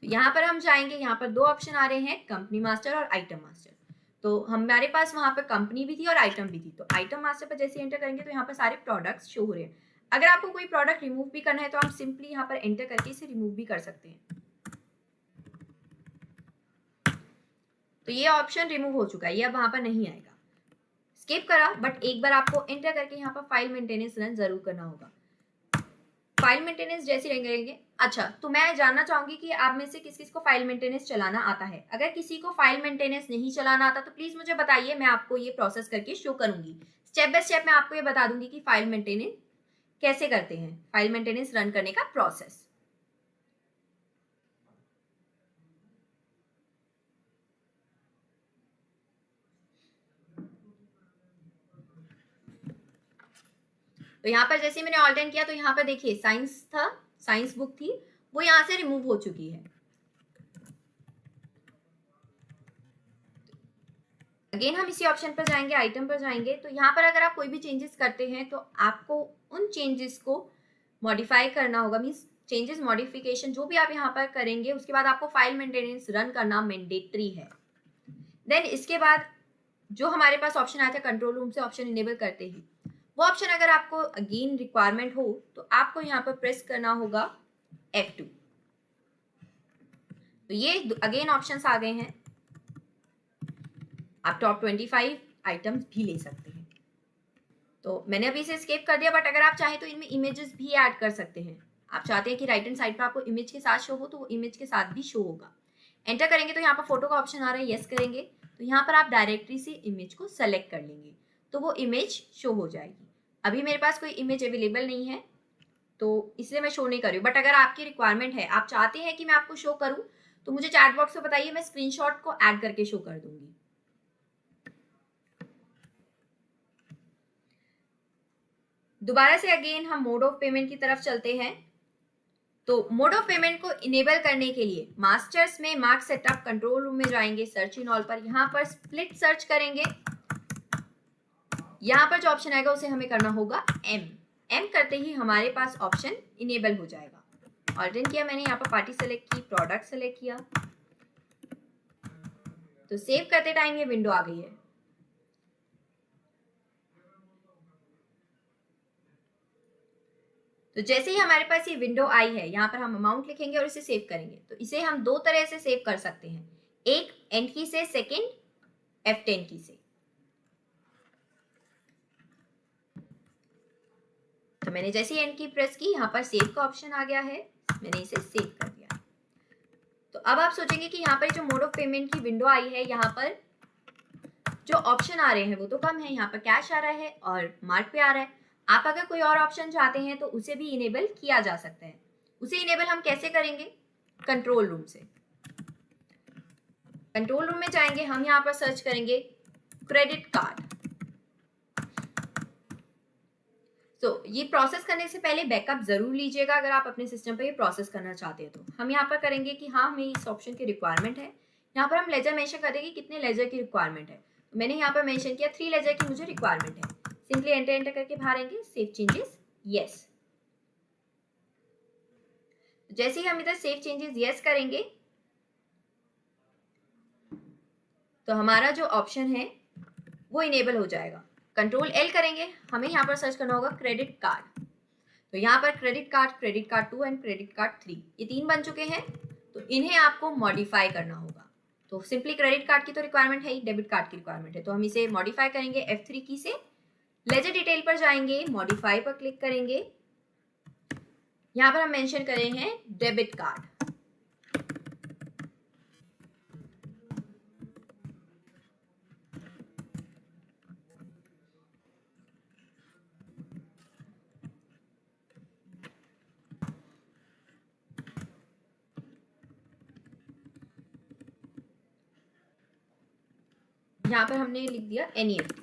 तो यहाँ पर हम जाएंगे, यहाँ पर दो ऑप्शन आ रहे हैं, कंपनी मास्टर और आइटम मास्टर। तो हमारे पास वहां पर कंपनी भी थी और आइटम भी थी। तो आइटम मास्टर पर जैसे एंटर करेंगे तो यहाँ पर सारे प्रोडक्ट्स शो हो रहे हैं। अगर आपको कोई प्रोडक्ट रिमूव भी करना है तो आप सिंपली यहाँ पर एंटर करके इसे रिमूव भी कर सकते हैं। तो ये ऑप्शन रिमूव हो चुका है, ये अब वहां पर नहीं आएगा। स्किप करा, बट एक बार आपको एंटर करके यहाँ पर फाइल मेंटेनेंस रन जरूर करना होगा। फाइल मेंटेनेंस जैसे रन करेंगे। अच्छा, तो मैं जानना चाहूंगी कि आप में से किस किस को फाइल मेंटेनेंस चलाना आता है। अगर किसी को फाइल मेंटेनेंस नहीं चलाना आता तो प्लीज मुझे बताइए, मैं आपको ये प्रोसेस करके शो करूंगी। स्टेप बाय स्टेप मैं आपको ये बता दूंगी कि फाइल मेंटेनेंस कैसे करते हैं, फाइल मेंटेनेंस रन करने का प्रोसेस। तो यहाँ पर जैसे मैंने ऑल डन किया तो यहाँ पर देखिए साइंस था, साइंस बुक थी, वो यहाँ से रिमूव हो चुकी है। अगेन हम इसी ऑप्शन पर जाएंगे, आइटम पर जाएंगे। तो यहाँ पर अगर आप कोई भी चेंजेस करते हैं तो आपको उन चेंजेस को मॉडिफाई करना होगा। मीन्स चेंजेस मॉडिफिकेशन जो भी आप यहाँ पर करेंगे उसके बाद आपको फाइल मेंटेनेंस रन करना मैंडेटरी है। देन इसके बाद जो हमारे पास ऑप्शन आया था कंट्रोल रूम से ऑप्शन इनेबल करते ही, वो ऑप्शन अगर आपको अगेन रिक्वायरमेंट हो तो आपको यहाँ पर प्रेस करना होगा F2। तो ये अगेन ऑप्शंस आ गए हैं। आप टॉप 25 आइटम्स भी ले सकते हैं। तो मैंने अभी इसे स्किप कर दिया, बट अगर आप चाहें तो इनमें इमेजेस भी ऐड कर सकते हैं। आप चाहते हैं कि राइट हैंड साइड पर आपको इमेज के साथ शो हो तो वो इमेज के साथ भी शो होगा। एंटर करेंगे तो यहाँ पर फोटो का ऑप्शन आ रहा है, यस करेंगे तो यहाँ पर आप डायरेक्टली से इमेज को सेलेक्ट कर लेंगे तो वो इमेज शो हो जाएगी। अभी मेरे पास कोई इमेज अवेलेबल नहीं है तो इसलिए मैं शो नहीं कर रही हूँ, बट अगर आपकी रिक्वायरमेंट है, आप चाहते हैं कि मैं आपको शो करूँ तो मुझे चैट बॉक्स में बताइए, मैं स्क्रीनशॉट को ऐड करके शो कर दूंगी। दोबारा से अगेन हम मोड ऑफ पेमेंट की तरफ चलते हैं। तो मोड ऑफ पेमेंट को इनेबल करने के लिए मास्टर्स में मार्क सेटअप कंट्रोल रूम में जाएंगे, सर्च इन ऑल पर, यहाँ पर स्प्लिट सर्च करेंगे। यहाँ पर जो ऑप्शन आएगा उसे हमें करना होगा एम करते ही हमारे पास ऑप्शन इनेबल हो जाएगा। ऑल्टन किया मैंने, यहाँ पर पार्टी सेलेक्ट की, प्रोडक्ट सेलेक्ट किया, तो सेव करते टाइम ये विंडो आ गई है। तो जैसे ही हमारे पास ये विंडो आई है, यहाँ पर हम अमाउंट लिखेंगे और इसे सेव करेंगे। तो इसे हम दो तरह से सेव कर सकते हैं, एक एंड की से, सेकेंड F10 की से। तो मैंने जैसे ही एंड की प्रेस की, यहाँ पर सेव का ऑप्शन आ गया है, मैंने इसे सेव कर दिया। तो अब आप सोचेंगे कि यहाँ पर जो मोड ऑफ पेमेंट की विंडो आई है, यहाँ पर जो ऑप्शन आ रहे हैं वो तो कम है, यहाँ पर कैश आ रहा है और मार्क पे आ रहा है। आप अगर कोई और ऑप्शन चाहते हैं तो उसे भी इनेबल किया जा सकता है। उसे इनेबल हम कैसे करेंगे? कंट्रोल रूम से। कंट्रोल रूम में जाएंगे, हम यहाँ पर सर्च करेंगे क्रेडिट कार्ड। तो ये प्रोसेस करने से पहले बैकअप जरूर लीजिएगा अगर आप अपने सिस्टम पर ये प्रोसेस करना चाहते हैं। तो हम यहाँ पर करेंगे कि हाँ हमें इस ऑप्शन की रिक्वायरमेंट है। यहाँ पर हम लेजर मेंशन करेंगे कितने लेजर की रिक्वायरमेंट है। तो मैंने यहाँ पर मेंशन किया 3 लेजर की मुझे रिक्वायरमेंट है। सिंपली एंटर करके बाहर आएंगे, सेव चेंजेस यस। जैसे ही हम इधर सेव चेंजेस यस करेंगे तो हमारा जो ऑप्शन है वो इनेबल हो जाएगा। कंट्रोल एल करेंगे, हमें यहाँ पर सर्च करना होगा क्रेडिट कार्ड। तो यहाँ पर credit card 2 and credit card 3 ये 3 बन चुके हैं। तो इन्हें आपको मॉडिफाई करना होगा। तो सिंपली क्रेडिट कार्ड की तो रिक्वायरमेंट है ही, डेबिट कार्ड की रिक्वायरमेंट है, तो हम इसे मॉडिफाई करेंगे F3 की से। लेजर डिटेल पर जाएंगे, मॉडिफाई पर क्लिक करेंगे, यहाँ पर हम मेंशन करें हैं डेबिट कार्ड। यहाँ पर हमने लिख दिया NEFT।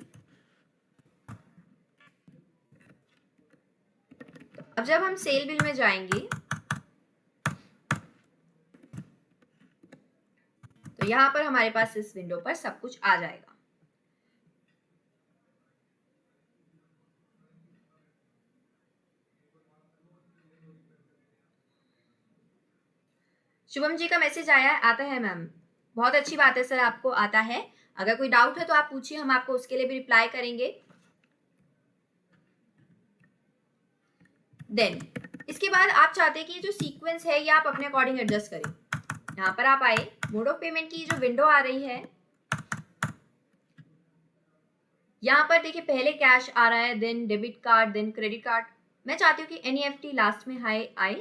अब जब हम सेल बिल में जाएंगे तो यहाँ पर हमारे पास इस विंडो पर सब कुछ आ जाएगा। शुभम जी का मैसेज आया है, आता है मैम, बहुत अच्छी बात है सर, आपको आता है। अगर कोई डाउट है तो आप पूछिए, हम आपको उसके लिए भी रिप्लाई करेंगे। देन इसके बाद आप चाहते हैं कि जो सीक्वेंस है ये आप अपने अकॉर्डिंग एडजस्ट करें। यहाँ पर आप आए, मोड ऑफ पेमेंट की जो विंडो आ रही है, यहाँ पर देखिए पहले कैश आ रहा है, then debit card, then credit card. मैं चाहती हूँ कि NEFT लास्ट में आए,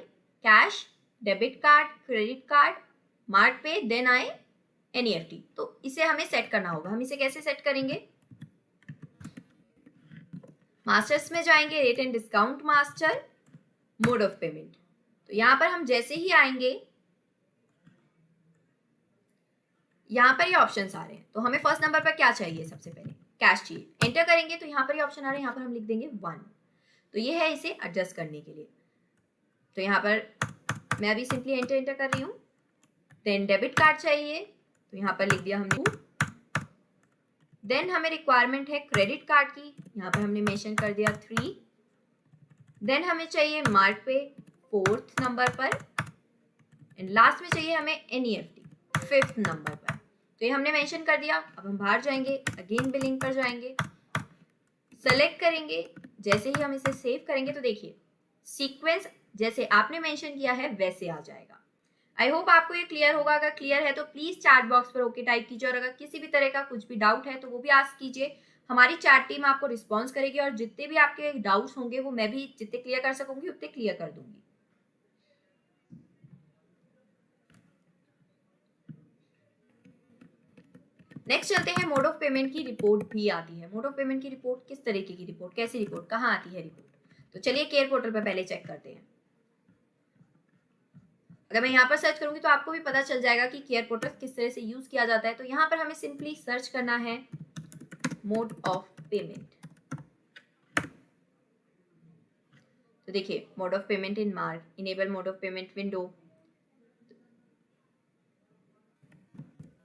cash, debit card, credit card, mart pay, then आए NEFT। तो इसे हमें सेट करना होगा। हम इसे कैसे सेट करेंगे? मास्टर्स में जाएंगे, rate and discount master, mode of payment. तो यहाँ पर हम जैसे ही आएंगे, यहाँ पर ये ऑप्शंस आ रहे हैं। तो हमें फर्स्ट नंबर पर क्या चाहिए? सबसे पहले कैश चाहिए। एंटर करेंगे तो यहाँ पर ये ऑप्शन आ रहे हैं, यहाँ पर हम लिख देंगे 1। तो ये है इसे एडजस्ट करने के लिए। तो यहाँ पर मैं अभी सिंपली एंटर कर रही हूँ। देन डेबिट कार्ड चाहिए, तो यहाँ पर लिख दिया हमने 2। देन हमें रिक्वायरमेंट है क्रेडिट कार्ड की, यहाँ पर हमने मेंशन कर दिया 3। देन हमें चाहिए मार्ट पे 4th नंबर पर, एंड लास्ट में चाहिए हमें NEFT 5th नंबर पर। तो ये हमने मेंशन कर दिया। अब हम बाहर जाएंगे, अगेन बिलिंग पर जाएंगे, सेलेक्ट करेंगे। जैसे ही हम इसे सेव करेंगे तो देखिए सीक्वेंस जैसे आपने मेंशन किया है वैसे आ जाएगा। आई होप आपको ये क्लियर होगा। अगर क्लियर है तो प्लीज चैट बॉक्स पर ओके टाइप कीजिए, और अगर किसी भी तरह का कुछ भी डाउट है तो वो भी आस्क कीजिए। हमारी चैट टीम आपको रिस्पॉन्स करेगी, और जितने भी आपके डाउट्स होंगे वो मैं भी जितने क्लियर कर सकूंगी उतने क्लियर कर दूंगी। नेक्स्ट चलते हैं, मोड ऑफ पेमेंट की रिपोर्ट भी आती है। मोड ऑफ पेमेंट की रिपोर्ट किस तरीके की रिपोर्ट, कैसी रिपोर्ट, कहाँ आती है रिपोर्ट? तो चलिए केयर पोर्टल पर पहले चेक करते हैं। अगर मैं यहाँ पर सर्च करूंगी तो आपको भी पता चल जाएगा कि केयर पोर्टल किस तरह से यूज किया जाता है। तो यहाँ पर हमें सिंपली सर्च करना है मोड ऑफ पेमेंट। तो देखिए mode of payment in Marg, enable mode of payment window,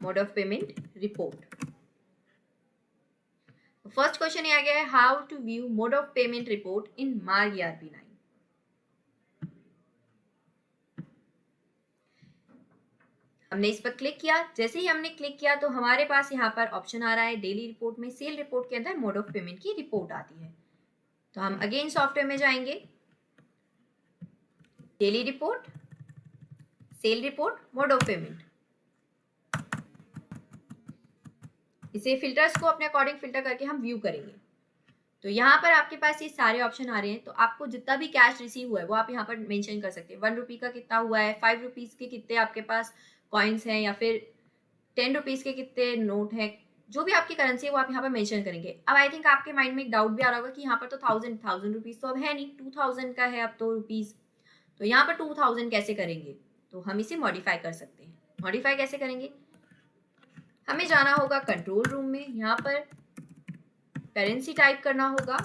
mode of payment report. First question ये आ गया है, how to view mode of payment report in Marg ERP 9। हमने इस पर क्लिक किया। जैसे ही हमने क्लिक किया तो हमारे पास यहाँ पर ऑप्शन आ रहा है डेली रिपोर्ट में, सेल रिपोर्ट के अंदर मोड ऑफ पेमेंट की रिपोर्ट आती है। तो हम अगेन सॉफ्टवेयर में जाएंगे, daily report, sale report, mode of payment. इसे फिल्टर्स को अपने अकॉर्डिंग फिल्टर करके हम व्यू करेंगे। तो यहाँ पर आपके पास ये सारे ऑप्शन आ रहे हैं। तो आपको जितना भी कैश रिसीव हुआ है वो आप यहाँ पर मेंशन कर सकते हैं। 1 रुपी का कितना हुआ है, 5 रुपीज के कितने आपके पास कॉइन्स हैं, या फिर 10 रुपीज के कितने नोट है, जो भी आपकी करेंसी है वो आप यहाँ पर मेंशन करेंगे। अब आई थिंक आपके माइंड में एक डाउट भी आ रहा होगा कि यहाँ पर तो 1000 रुपीज तो अब है नहीं, 2000 का है अब तो रुपीज। तो यहाँ पर 2000 कैसे करेंगे? तो हम इसे मॉडिफाई कर सकते हैं। मॉडिफाई कैसे करेंगे? हमें जाना होगा कंट्रोल रूम में, यहाँ पर करेंसी टाइप करना होगा,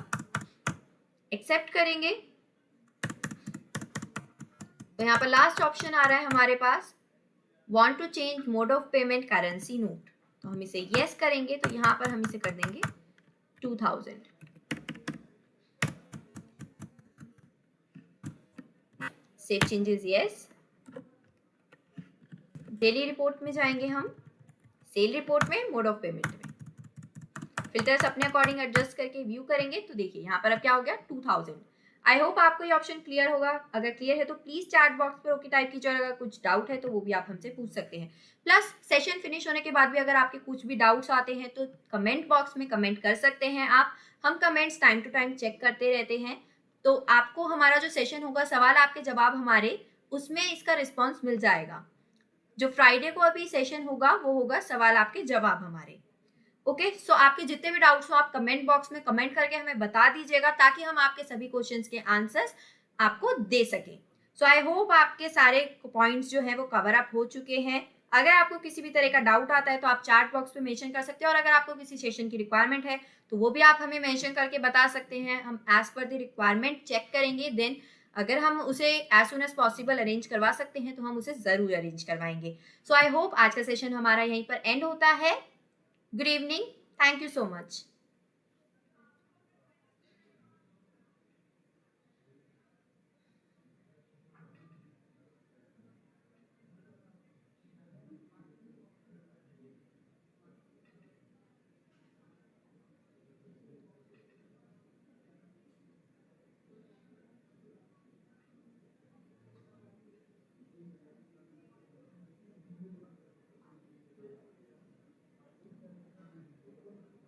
एक्सेप्ट करेंगे। तो यहाँ पर लास्ट ऑप्शन आ रहा है हमारे पास, want to change mode of payment currency note. तो हम इसे यस करेंगे। तो यहाँ पर हम इसे कर देंगे 2000। Save changes yes. Daily report में जाएंगे हम, सेल रिपोर्ट में, मोड ऑफ पेमेंट में। फिल्टर्स अपने अकॉर्डिंग एडजस्ट करके व्यू करेंगे तो देखिए यहाँ पर अब क्या हो गया 2000। आई होप आपको ये ऑप्शन क्लियर होगा। अगर क्लियर है तो प्लीज चैट बॉक्स पर ओके टाइप कीजिए और अगर कुछ डाउट है तो वो भी आप हमसे पूछ सकते हैं। प्लस सेशन फिनिश होने के बाद भी अगर आपके कुछ भी डाउट्स आते हैं तो कमेंट बॉक्स में कमेंट कर सकते हैं आप। हम comments time to time check करते रहते हैं, तो आपको हमारा जो सेशन होगा सवाल आपके जवाब हमारे, उसमें इसका रिस्पॉन्स मिल जाएगा। जो फ्राइडे को अभी सेशन होगा वो होगा सवाल आपके जवाब हमारे। ओके, सो आपके जितने भी डाउट्स हो आप कमेंट बॉक्स में कमेंट करके हमें बता दीजिएगा ताकि हम आपके सभी क्वेश्चंस के आंसर्स आपको दे सकें। सो आई होप आपके सारे पॉइंट्स जो है वो कवर अप हो चुके हैं। अगर आपको किसी भी तरह का डाउट आता है तो आप चैट बॉक्स पे मेंशन कर सकते हैं और अगर आपको किसी सेशन की रिक्वायरमेंट है तो वो भी आप हमें मेंशन करके बता सकते हैं। हम as per the requirement check करेंगे, देन अगर हम उसे as soon as possible arrange करवा सकते हैं तो हम उसे जरूर अरेंज करवाएंगे। सो आई होप आज का सेशन हमारा यहीं पर एंड होता है। Good evening. Thank you so much.